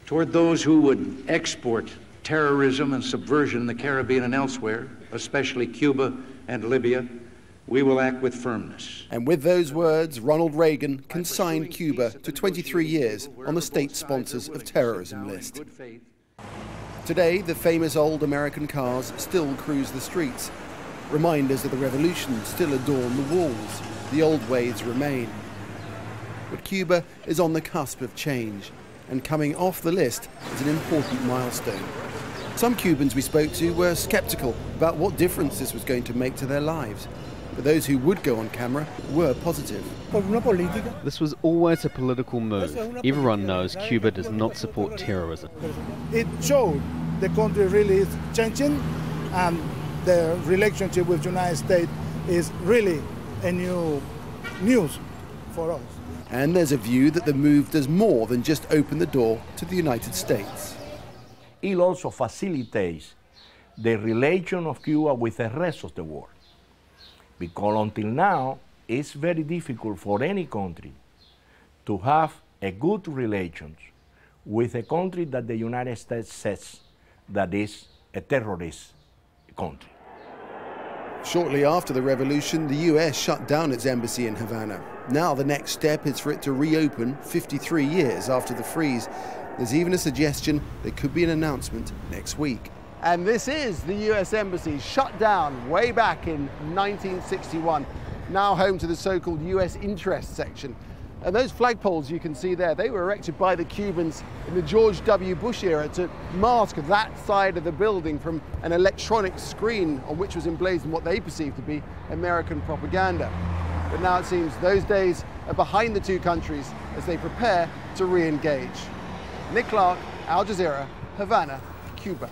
Toward those who would export terrorism and subversion in the Caribbean and elsewhere, especially Cuba and Libya, we will act with firmness. And with those words, Ronald Reagan consigned Cuba to 23 years on the state sponsors of terrorism list. Today, the famous old American cars still cruise the streets. Reminders of the revolution still adorn the walls. The old ways remain. But Cuba is on the cusp of change, and coming off the list is an important milestone. Some Cubans we spoke to were skeptical about what difference this was going to make to their lives. But those who would go on camera were positive. This was always a political move. Everyone knows Cuba does not support terrorism. It showed the country really is changing, and the relationship with the United States is really a new news for us. And there's a view that the move does more than just open the door to the United States. It also facilitates the relation of Cuba with the rest of the world. Because until now, it's very difficult for any country to have a good relations with a country that the United States says that is a terrorist country. Shortly after the revolution, the US shut down its embassy in Havana. Now the next step is for it to reopen 53 years after the freeze. There's even a suggestion there could be an announcement next week. And this is the US Embassy, shut down way back in 1961, now home to the so-called US Interest section. And those flagpoles you can see there, they were erected by the Cubans in the George W. Bush era to mask that side of the building from an electronic screen on which was emblazoned what they perceived to be American propaganda. But now it seems those days are behind the two countries as they prepare to re-engage. Nick Clark, Al Jazeera, Havana, Cuba.